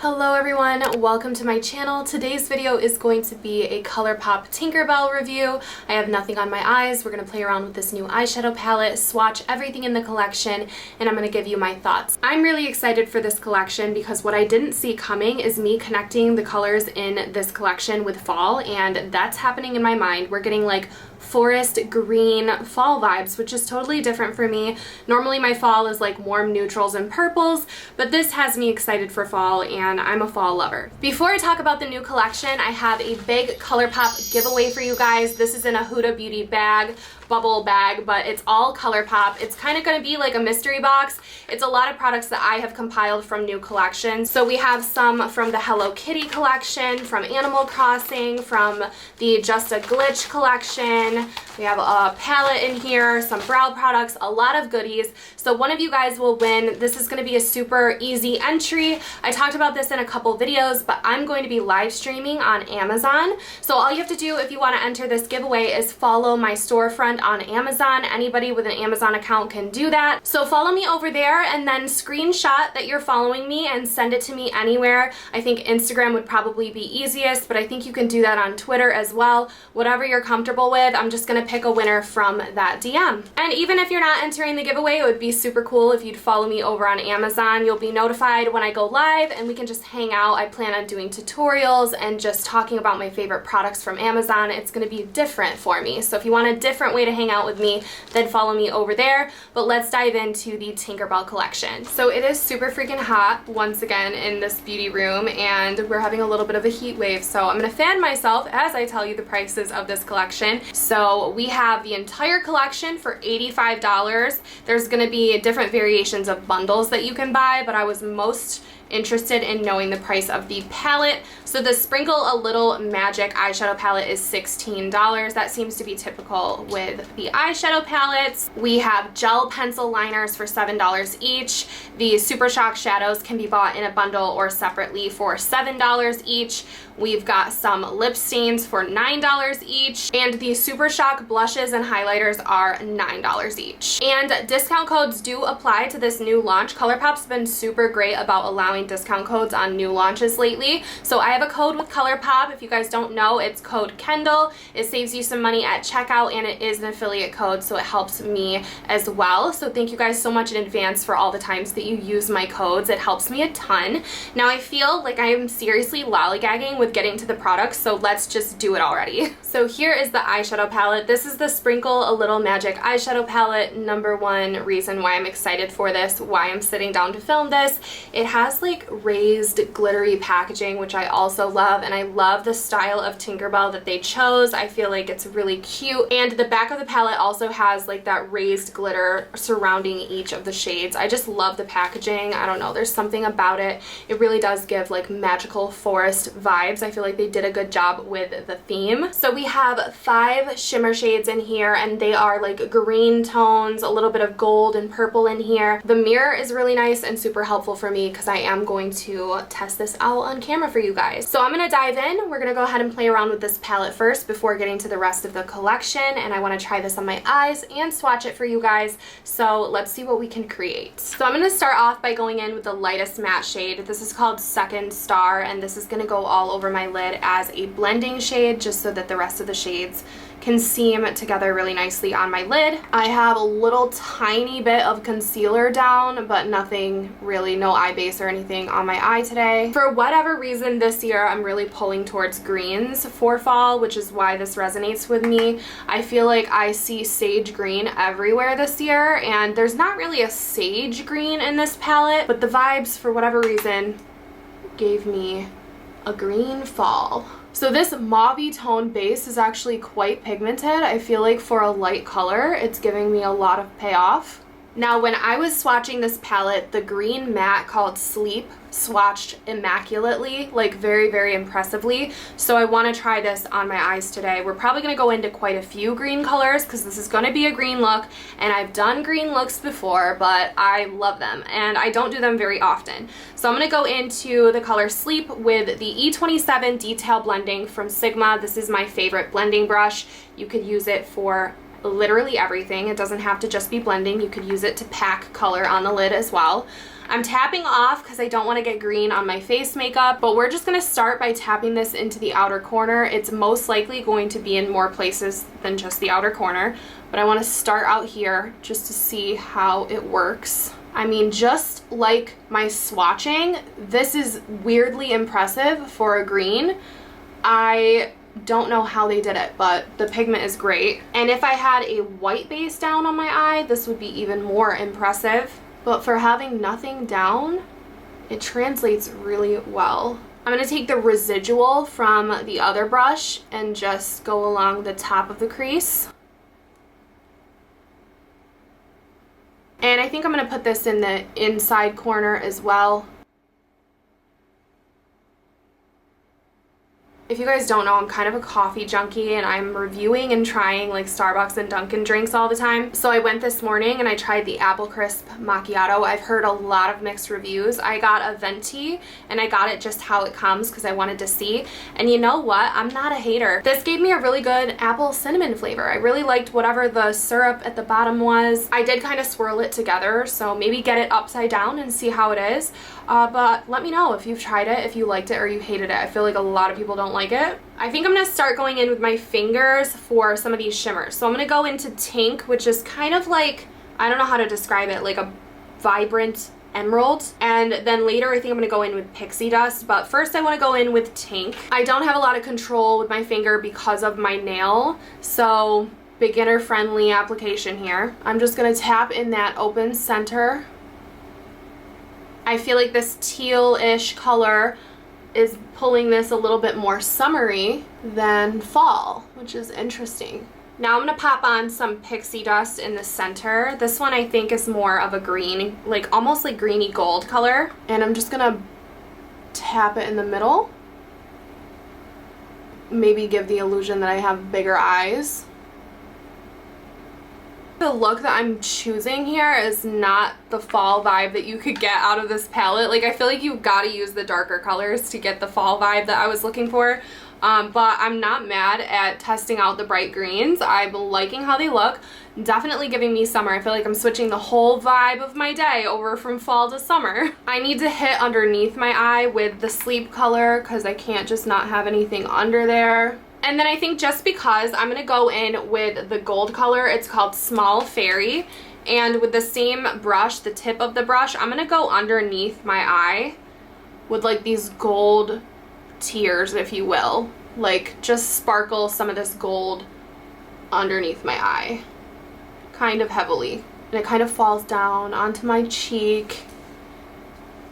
Hello everyone, welcome to my channel. Today's video is going to be a Colourpop Tinkerbell review. I have nothing on my eyes. We're going to play around with this new eyeshadow palette, swatch everything in the collection, and I'm going to give you my thoughts. I'm really excited for this collection because what I didn't see coming is me connecting the colors in this collection with fall, and that's happening in my mind. We're getting like forest green fall vibes, which is totally different for me. Normally my fall is like warm neutrals and purples, but this has me excited for fall and I'm a fall lover. Before I talk about the new collection, I have a big Colourpop giveaway for you guys. This is in a Huda Beauty bag, bubble bag, but it's all Colourpop. It's kind of going to be like a mystery box. It's a lot of products that I have compiled from new collections. So we have some from the Hello Kitty collection, from Animal Crossing, from the Just a Glitch collection. We have a palette in here, some brow products, a lot of goodies. So one of you guys will win. This is going to be a super easy entry. I talked about this in a couple videos, but I'm going to be live streaming on Amazon. So all you have to do if you want to enter this giveaway is follow my storefront on Amazon. Anybody with an Amazon account can do that. So follow me over there and then screenshot that you're following me and send it to me anywhere. I think Instagram would probably be easiest, but I think you can do that on Twitter as well. Whatever you're comfortable with, I'm just going to pick a winner from that DM. And even if you're not entering the giveaway, it would be super cool if you'd follow me over on Amazon. You'll be notified when I go live and we can just hang out. I plan on doing tutorials and just talking about my favorite products from Amazon. It's going to be different for me. So if you want a different way to hang out with me, then follow me over there. But let's dive into the Tinkerbell collection. So it is super freaking hot once again in this beauty room, and we're having a little bit of a heat wave. So I'm going to fan myself as I tell you the prices of this collection. So we have the entire collection for $85. There's going to be different variations of bundles that you can buy, but I was most interested in knowing the price of the palette. So the Sprinkle a Little Magic eyeshadow palette is $16. That seems to be typical with the eyeshadow palettes. We have gel pencil liners for $7 each. The Super Shock shadows can be bought in a bundle or separately for $7 each. We've got some lip stains for $9 each, and the Super Shock blushes and highlighters are $9 each. And discount codes do apply to this new launch. Colourpop's been super great about allowing discount codes on new launches lately. So I have a code with Colourpop. If you guys don't know, it's code Kendall. It saves you some money at checkout, and it is an affiliate code, so it helps me as well. So thank you guys so much in advance for all the times that you use my codes. It helps me a ton. Now I feel like I am seriously lollygagging with getting to the products, so let's just do it already. So here is the eyeshadow palette. This is the Sprinkle a Little Magic eyeshadow palette. Number one reason why I'm excited for this, why I'm sitting down to film this. It has like raised glittery packaging, which I also love, and I love the style of Tinkerbell that they chose. I feel like it's really cute, and the back of the palette also has like that raised glitter surrounding each of the shades. I just love the packaging. I don't know, there's something about it. It really does give like magical forest vibes. I feel like they did a good job with the theme. So we have 5 shimmer shades in here, and they are like green tones, a little bit of gold and purple in here. The mirror is really nice and super helpful for me because I am going to test this out on camera for you guys. So I'm going to dive in. We're going to go ahead and play around with this palette first before getting to the rest of the collection, and I want to try this on my eyes and swatch it for you guys. So let's see what we can create. So I'm going to start off by going in with the lightest matte shade. This is called Second Star, and this is going to go all over my lid as a blending shade just so that the rest of the shades can seam together really nicely on my lid. I have a little tiny bit of concealer down, but nothing really, no eye base or anything on my eye today. For whatever reason this year, I'm really pulling towards greens for fall, which is why this resonates with me. I feel like I see sage green everywhere this year, and there's not really a sage green in this palette, but the vibes, for whatever reason, gave me a green fall. So this mauve-y tone base is actually quite pigmented. I feel like for a light color, it's giving me a lot of payoff. Now, when I was swatching this palette, the green matte called Sleep swatched immaculately, like very, very impressively. So I want to try this on my eyes today. We're probably going to go into quite a few green colors because this is going to be a green look, and I've done green looks before, but I love them and I don't do them very often. So I'm going to go into the color Sleep with the E27 Detail Blending from Sigma. This is my favorite blending brush. You could use it for literally everything. It doesn't have to just be blending. You could use it to pack color on the lid as well. I'm tapping off because I don't want to get green on my face makeup, but we're just going to start by tapping this into the outer corner. It's most likely going to be in more places than just the outer corner, but I want to start out here just to see how it works. I mean, just like my swatching, this is weirdly impressive for a green. I don't know how they did it, but the pigment is great. And if I had a white base down on my eye, this would be even more impressive. But for having nothing down, it translates really well. I'm going to take the residual from the other brush and just go along the top of the crease. And I think I'm going to put this in the inside corner as well. If you guys don't know, I'm kind of a coffee junkie and I'm reviewing and trying like Starbucks and Dunkin' drinks all the time. So I went this morning and I tried the Apple Crisp Macchiato. I've heard a lot of mixed reviews. I got a venti and I got it just how it comes because I wanted to see. And you know what? I'm not a hater. This gave me a really good apple cinnamon flavor. I really liked whatever the syrup at the bottom was. I did kind of swirl it together, so maybe get it upside down and see how it is. But let me know if you've tried it, if you liked it or you hated it. I feel like a lot of people don't like it. I think I'm going to start going in with my fingers for some of these shimmers. So I'm going to go into Tink, which is kind of like, I don't know how to describe it, like a vibrant emerald. And then later I think I'm going to go in with pixie dust, but first I want to go in with Tink. I don't have a lot of control with my finger because of my nail, so beginner friendly application here. I'm just going to tap in that open center. I feel like this teal-ish color is pulling this a little bit more summery than fall, which is interesting. Now I'm going to pop on some pixie dust in the center. This one I think is more of a green, like almost like greeny gold color. And I'm just going to tap it in the middle. Maybe give the illusion that I have bigger eyes. The look that I'm choosing here is not the fall vibe that you could get out of this palette. Like, I feel like you've got to use the darker colors to get the fall vibe that I was looking for. But I'm not mad at testing out the bright greens. I'm liking how they look. Definitely giving me summer. I feel like I'm switching the whole vibe of my day over from fall to summer. I need to hit underneath my eye with the sleep color because I can't just not have anything under there. And then I think just because I'm going to go in with the gold color, it's called Small Fairy, and with the same brush, the tip of the brush, I'm going to go underneath my eye with like these gold tears, if you will. Like just sparkle some of this gold underneath my eye, kind of heavily. And it kind of falls down onto my cheek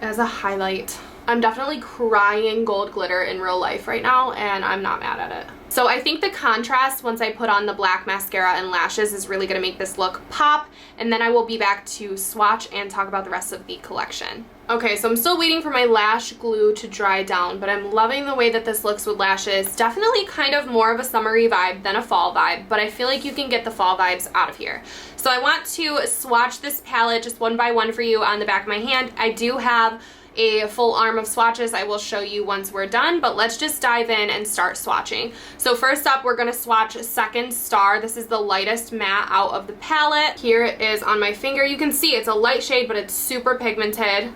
as a highlight. I'm definitely crying gold glitter in real life right now, and I'm not mad at it. So I think the contrast once I put on the black mascara and lashes is really going to make this look pop, and then I will be back to swatch and talk about the rest of the collection. Okay, so I'm still waiting for my lash glue to dry down, but I'm loving the way that this looks with lashes. Definitely kind of more of a summery vibe than a fall vibe, but I feel like you can get the fall vibes out of here. So I want to swatch this palette just one by one for you on the back of my hand. I do have a full arm of swatches I will show you once we're done, but let's just dive in and start swatching. So first up, we're going to swatch Second Star. This is the lightest matte out of the palette. Here it is on my finger. You can see it's a light shade, but it's super pigmented.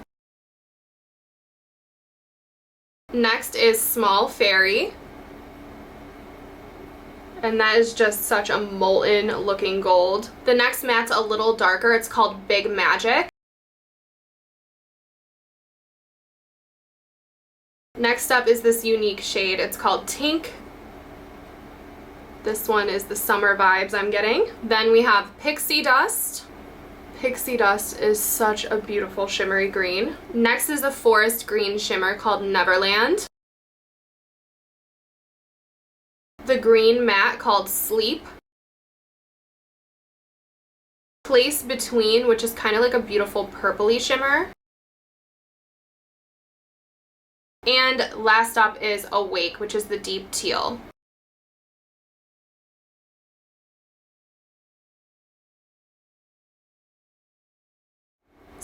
Next is Small Fairy. And that is just such a molten looking gold. The next matte's a little darker. It's called Big Magic. Next up is this unique shade. It's called Tink. This one is the summer vibes I'm getting. Then we have Pixie Dust. Pixie Dust is such a beautiful shimmery green. Next is a forest green shimmer called Neverland. The green matte called Sleep. Place Between, which is kind of like a beautiful purpley shimmer. And last up is Awake, which is the deep teal.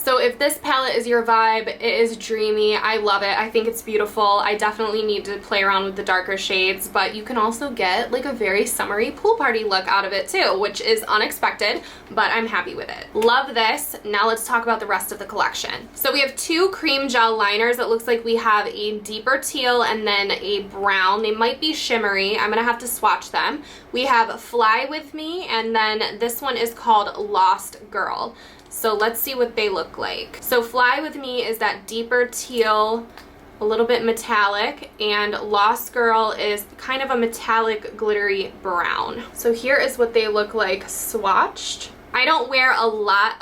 So if this palette is your vibe, it is dreamy. I love it. I think it's beautiful. I definitely need to play around with the darker shades, but you can also get like a very summery pool party look out of it too, which is unexpected, but I'm happy with it. Love this. Now let's talk about the rest of the collection. So we have two cream gel liners. It looks like we have a deeper teal and then a brown. They might be shimmery. I'm gonna have to swatch them. We have Fly With Me, and then this one is called Lost Girl. So let's see what they look like. So Fly With Me is that deeper teal, a little bit metallic, and Lost Girl is kind of a metallic glittery brown. So here is what they look like swatched. I don't wear a lot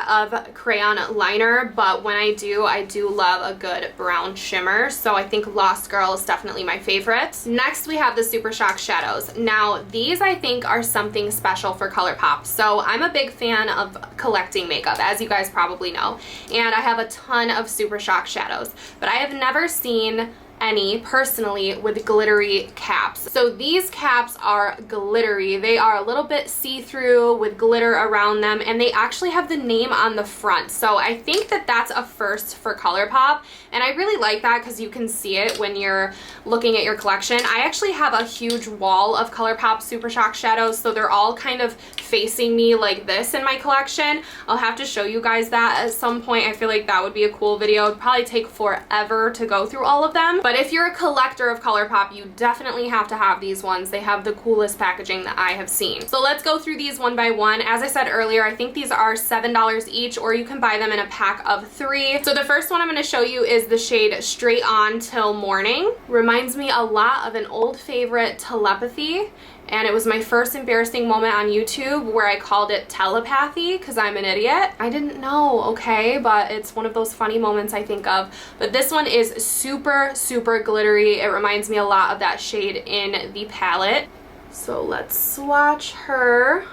of crayon liner, but when I do love a good brown shimmer. So I think Lost Girl is definitely my favorite. Next, we have the Super Shock shadows. Now, these I think are something special for Colourpop. So I'm a big fan of collecting makeup, as you guys probably know, and I have a ton of Super Shock shadows, but I have never seen any personally with glittery caps. So these caps are glittery. They are a little bit see-through with glitter around them, and they actually have the name on the front. So I think that that's a first for Colourpop, and I really like that because you can see it when you're looking at your collection. I actually have a huge wall of Colourpop Super Shock shadows, so they're all kind of facing me like this in my collection. I'll have to show you guys that at some point. I feel like that would be a cool video. It'd probably take forever to go through all of them, but if you're a collector of Colourpop, you definitely have to have these ones. They have the coolest packaging that I have seen. So let's go through these one by one. As I said earlier, I think these are $7 each, or you can buy them in a pack of 3. So the first one I'm going to show you is the shade Straight On Till Morning. Reminds me a lot of an old favorite, Telepathy. And it was my first embarrassing moment on YouTube where I called it telepathy because I'm an idiot. I didn't know, okay, but it's one of those funny moments I think of. But this one is super, super glittery. It reminds me a lot of that shade in the palette. So let's swatch her.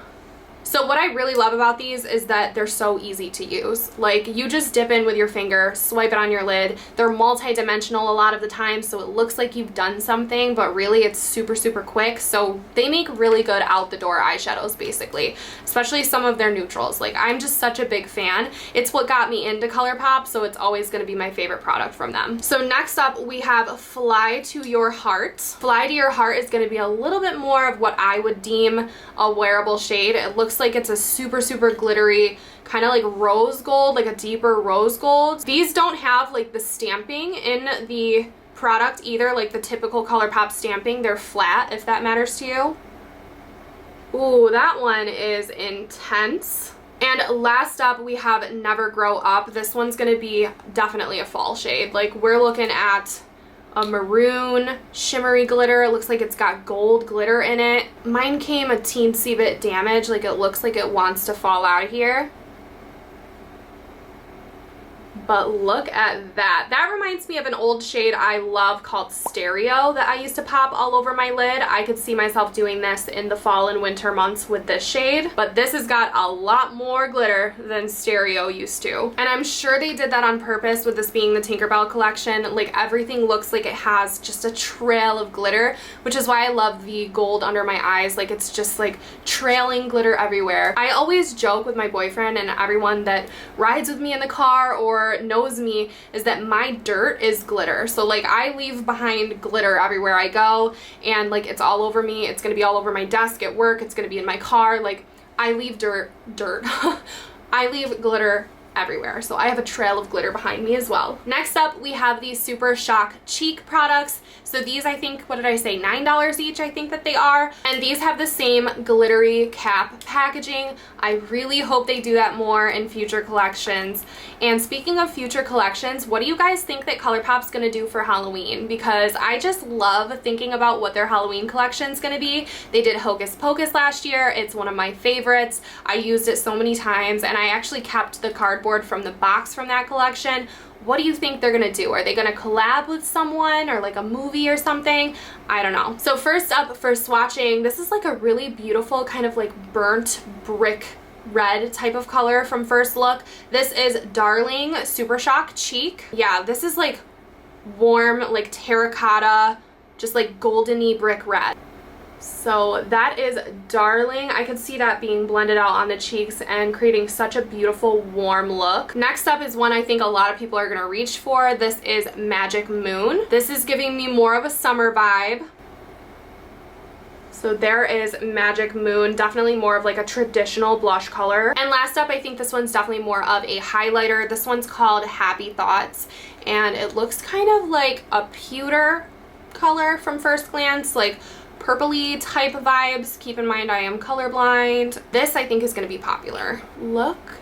So what I really love about these is that they're so easy to use. Like, you just dip in with your finger, swipe it on your lid. They're multi-dimensional a lot of the time, so it looks like you've done something, but really it's super, super quick. So they make really good out-the-door eyeshadows, basically, especially some of their neutrals. Like, I'm just such a big fan. It's what got me into Colourpop, so it's always gonna be my favorite product from them. So next up, we have Fly to Your Heart. Fly to Your Heart is gonna be a little bit more of what I would deem a wearable shade. It looks like it's a super, super glittery, kind of like rose gold, like a deeper rose gold. These don't have like the stamping in the product either, like the typical Colourpop stamping. They're flat, if that matters to you. Ooh, that one is intense. And last up, we have Never Grow Up. This one's gonna be definitely a fall shade. Like, we're looking at a maroon shimmery glitter. It looks like it's got gold glitter in it. Mine came a teensy bit damaged, like it looks like it wants to fall out of here. But look at that. That reminds me of an old shade I love called Stereo that I used to pop all over my lid. I could see myself doing this in the fall and winter months with this shade, but this has got a lot more glitter than Stereo used to. And I'm sure they did that on purpose with this being the Tinkerbell collection. Like, everything looks like it has just a trail of glitter, which is why I love the gold under my eyes. Like, it's just like trailing glitter everywhere. I always joke with my boyfriend and everyone that rides with me in the car or knows me is that my dirt is glitter. So like, I leave behind glitter everywhere I go, and like, it's all over me. It's gonna be all over my desk at work. It's gonna be in my car. Like, I leave dirt. I leave glitter everywhere. So I have a trail of glitter behind me as well. Next up, we have these Super Shock cheek products. So these, I think, what did I say, $9 each, I think that they are. And these have the same glittery cap packaging. I really hope they do that more in future collections. And speaking of future collections, what do you guys think that Colourpop's gonna do for Halloween? Because I just love thinking about what their Halloween collection's gonna be. They did Hocus Pocus last year. It's one of my favorites. I used it so many times, and I actually kept the cardboard from the box from that collection. What do you think they're gonna do? Are they gonna collab with someone or like a movie or something? I don't know. So first up for swatching, this is like a really beautiful kind of like burnt brick red type of color from first look. This is Darling Super Shock Cheek. Yeah, this is like warm, like terracotta, just like goldeny brick red. So that is darling. I could see that being blended out on the cheeks and creating such a beautiful warm look. Next up is one I think a lot of people are gonna reach for. This is Magic Moon. This is giving me more of a summer vibe. So there is Magic Moon, definitely more of like a traditional blush color. And last up, I think this one's definitely more of a highlighter. This one's called Happy Thoughts, and it looks kind of like a pewter color from first glance, like purpley type vibes. Keep in mind I am colorblind. This I think is going to be popular. Look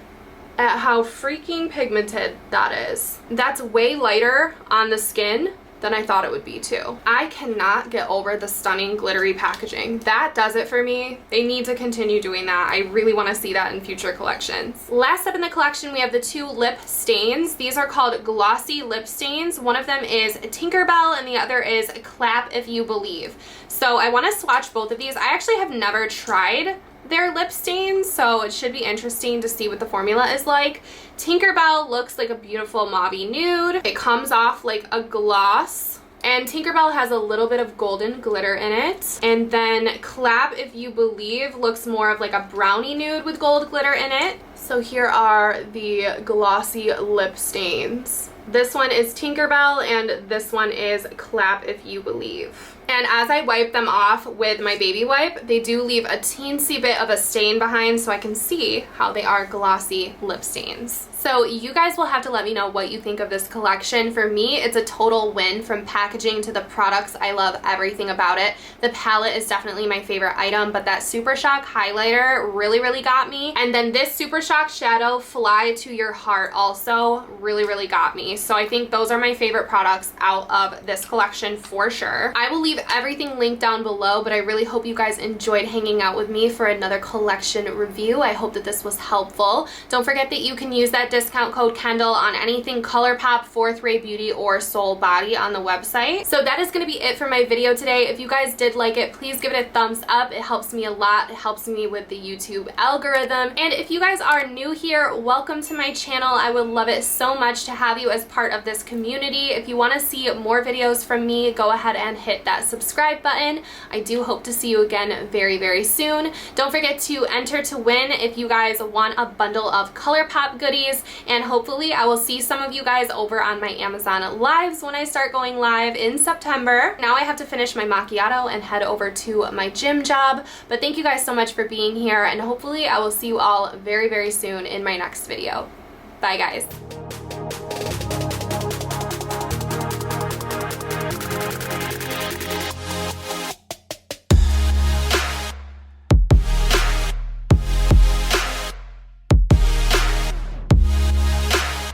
at how freaking pigmented that is. That's way lighter on the skin than I thought it would be too. I cannot get over the stunning glittery packaging. That does it for me. They need to continue doing that. I really want to see that in future collections. Last up in the collection, we have the two lip stains. These are called glossy lip stains. One of them is Tinkerbell and the other is Clap If You Believe. So I want to swatch both of these. I actually have never tried their lip stains, so it should be interesting to see what the formula is like. Tinkerbell looks like a beautiful mauvey nude. It comes off like a gloss, and Tinkerbell has a little bit of golden glitter in it. And then Clap If You Believe looks more of like a brownie nude with gold glitter in it. So here are the glossy lip stains. This one is Tinkerbell and this one is Clap If You Believe. And as I wipe them off with my baby wipe, they do leave a teensy bit of a stain behind, so I can see how they are glossy lip stains. So you guys will have to let me know what you think of this collection. For me, it's a total win from packaging to the products. I love everything about it. The palette is definitely my favorite item, but that Super Shock highlighter really, really got me. And then this Super Shock shadow, Fly to Your Heart, also really, really got me. So I think those are my favorite products out of this collection for sure. I will leave everything linked down below, but I really hope you guys enjoyed hanging out with me for another collection review. I hope that this was helpful. Don't forget that you can use that discount code Kendall on anything Colourpop, Fourth Ray Beauty, or Soul Body on the website. So that is going to be it for my video today. If you guys did like it, please give it a thumbs up. It helps me a lot. It helps me with the YouTube algorithm. And if you guys are new here, welcome to my channel. I would love it so much to have you as part of this community. If you want to see more videos from me, go ahead and hit that subscribe button. I do hope to see you again very, very soon. Don't forget to enter to win if you guys want a bundle of Colourpop goodies. And hopefully I will see some of you guys over on my Amazon lives when I start going live in September. Now I have to finish my macchiato and head over to my gym job. But thank you guys so much for being here, and hopefully I will see you all very, very soon in my next video. Bye guys.